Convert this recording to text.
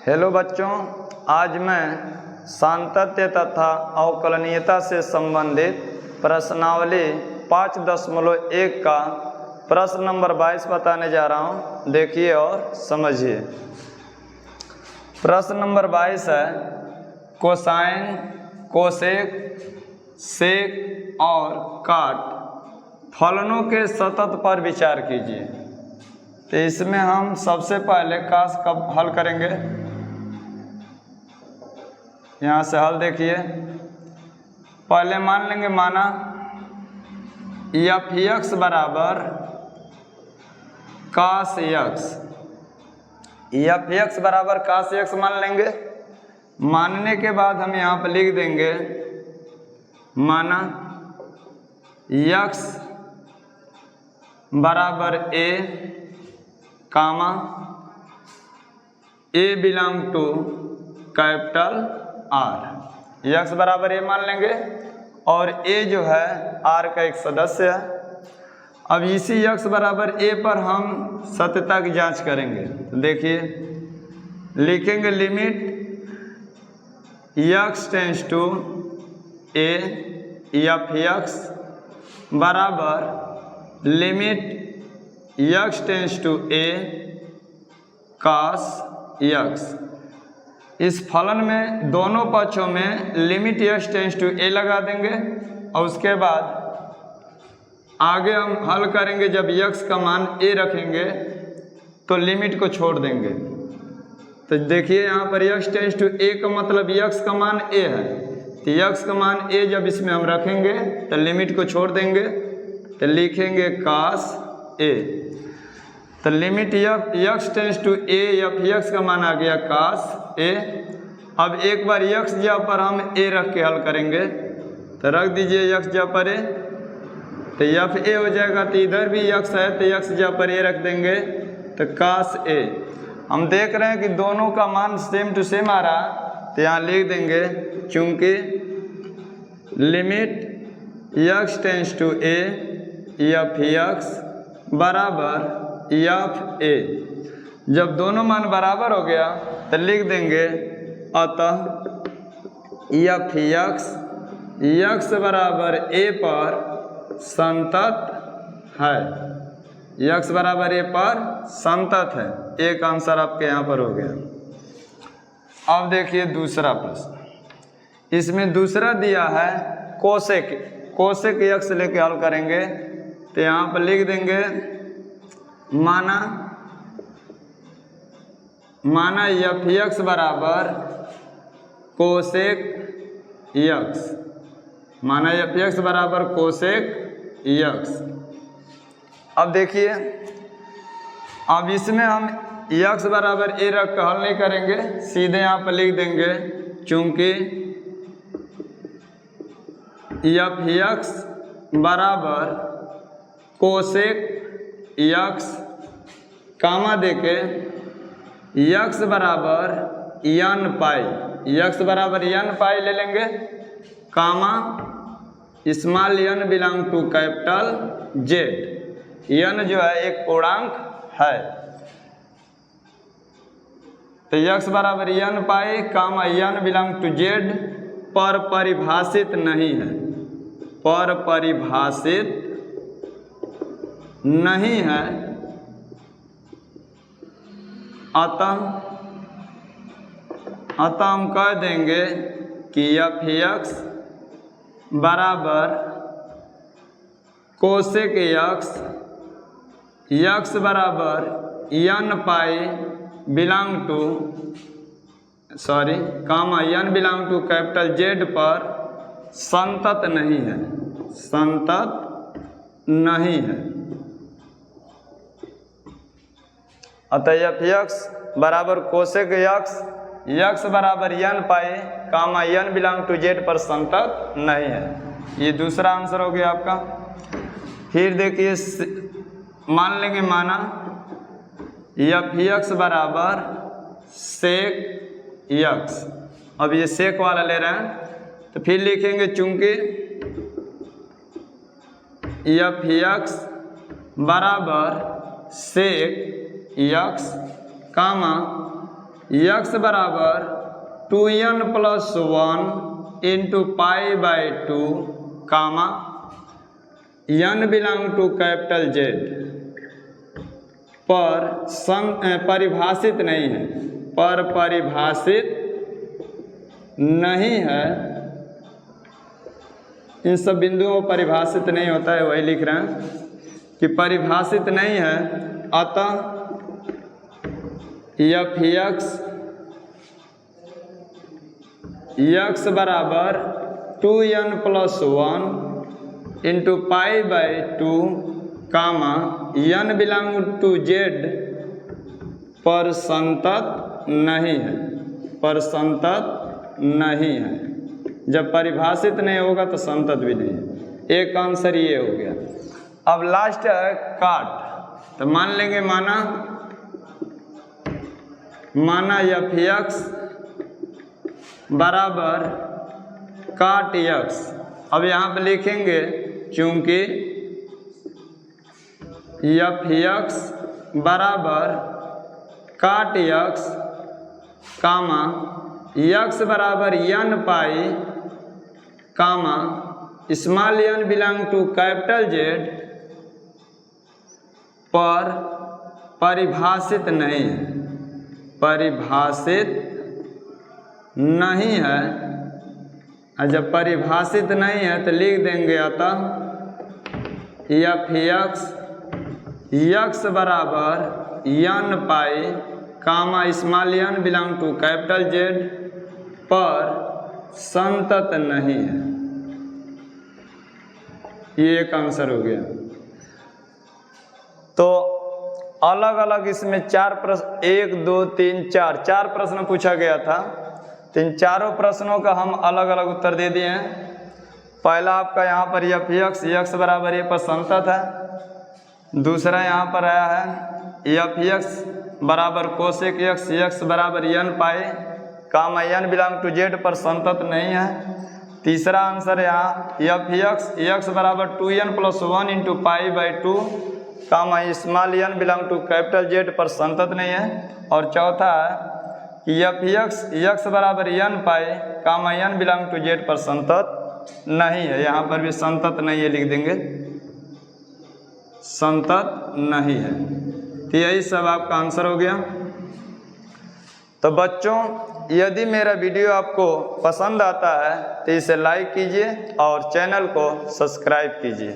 Hello बच्चों, आज मैं सांतत्य तथा अवकलनीयता से संबंधित प्रश्नावली 5.1 का प्रश्न नंबर 22 बताने जा रहा हूं। देखिए और समझिए। प्रश्न नंबर 22 है कोसाइन, कोसेक, सेक और काट फलनों के सतत पर विचार कीजिए। तो इसमें हम सबसे पहले कास का हल करेंगे। यहाँ से हल देखिए। पहले मान लेंगे माना एफ एक्स बराबर कास एक्स, एफ एक्स बराबर कास एक्स मान लेंगे। मानने के बाद हम यहाँ पर लिख देंगे माना एक्स बराबर a comma a belong to capital R. X बराबर ए मान लेंगे और ए जो है आर का एक सदस्य है। अब इसी एक्स बराबर ए पर हम सत्यता की जांच करेंगे। तो देखिए लिखेंगे limit x tends to A F x बराबर limit x tends to a cos x. इस फलन में दोनों पक्षों में limit x tends to a लगा देंगे और उसके बाद आगे हम हल करेंगे। जब एक्स का मान ए रखेंगे तो लिमिट को छोड़ देंगे। तो देखिए यहाँ पर एक्स टेंस टू ए का मतलब एक्स का मान ए है। तो एक्स का मान ए जब इसमें हम रखेंगे तो लिमिट को छोड़ देंगे। तो लिखेंगे कास ए। तो limit x tends to A F X का मान आ गया कास ए। अब एक बार एक्स जगह पर हम ए रख के हल करेंगे। तो रख दीजिए एक्स जगह पर ए, तो एफ ए हो जाएगा। तो इधर भी एक्स है तो एक्स जगह पर ए रख देंगे तो कास ए। हम देख रहे हैं कि दोनों का मान सेम टू सेम आ रहा, तो यहाँ लिख देंगे चूंकि limit x tends to A F x बराबर एफ ए। जब दोनों मान बराबर हो गया तो लिख देंगे अतः एफ एक्स बराबर ए पर संतत है। एक्स बराबर ए पर संतत है। एक आंसर आपके यहाँ पर हो गया। अब देखिए दूसरा प्रश्न। इसमें दूसरा दिया है कोसेक, कोसेक एक्स लेके हल करेंगे। तो यहाँ पर लिख देंगे माना एफ एक्स बराबर कोसेक एक्स, माना एफ एक्स बराबर कोसेक एक्स। अब देखिए अब इसमें हम एक्स बराबर ए रख कर हल नहीं करेंगे, सीधे यहाँ पर लिख देंगे चूंकि एफ एक्स बराबर कोसेक एक्स कामा देके एक्स बराबर एन पाई, एक्स बराबर एन पाई ले लेंगे comma small n belong to capital Z. N जो है एक पूर्णांक है। तो एक्स बराबर N pi comma N belong to Z पर परिभाषित नहीं है, पर परिभाषित नहीं है। अतः हम कह देंगे कि एफ एक्स बराबर कोसेक एक्स, एक्स बराबर N pi belong to comma N belong to capital Z पर संतत नहीं है, संतत नहीं है। अतः एफ एक्स बराबर कोसेक एक्स, एक्स बराबर N pi comma N belong to Z पर संतत नहीं है। ये दूसरा आंसर हो गया आपका। फिर देखिए मान लेंगे माना एफ एक्स बराबर सेक एक्स। अब ये सेक वाला ले रहे हैं तो फिर लिखेंगे चूंकि एफ एक्स बराबर सेक एक्स कामा x बराबर 2n plus 1 into pi by 2 comma n belong to capital Z पर परिभाषित नहीं है, पर परिभाषित नहीं है। इन सब बिंदुओं को परिभाषित नहीं होता है, वही लिख रहे हैं कि परिभाषित नहीं है। अतः x बराबर 2n plus 1 into pi by 2 comma n belong to Z पर संतत नहीं है, पर संतत नहीं है। जब परिभाषित नहीं होगा तो संतत भी नहीं है। एक आंसर ये हो गया। अब लास्ट है काट, तो मान लेंगे माना f(x) बराबर काट x। अब यहाँ पे लिखेंगे क्योंकि f(x) बराबर काट x कामा x बराबर n pi comma small n belong to capital Z पर परिभाषित नहीं है, परिभाषित नहीं है। और जब परिभाषित नहीं है तो लिख देंगे अतः f(x) बराबर n pi comma small n belong to capital Z पर संतत नहीं है। ये एक आंसर हो गया। तो अलग अलग इसमें 4 प्रश्न, 1 2 3 4 प्रश्न पूछा गया था। तो इन चारों प्रश्नों का हम अलग अलग उत्तर दे दिए हैं। पहला आपका यहाँ पर f(x) बराबर ये पर संतत है। दूसरा यहाँ पर आया है f(x) बराबर कोसेक x बराबर n pi comma n belong to Z पर संतत नहीं है। तीसरा आंसर यहाँ f(x) बराबर 2n plus 1 into pi by 2 comma small n belong to capital Z पर संतत नहीं है। और चौथा है कि f(x) बराबर n pi comma n belong to Z पर संतत नहीं है। यहाँ पर भी संतत नहीं है, लिख देंगे संतत नहीं है। तो यही सब आपका आंसर हो गया। तो बच्चों, यदि मेरा वीडियो आपको पसंद आता है तो इसे लाइक कीजिए और चैनल को सब्सक्राइब कीजिए।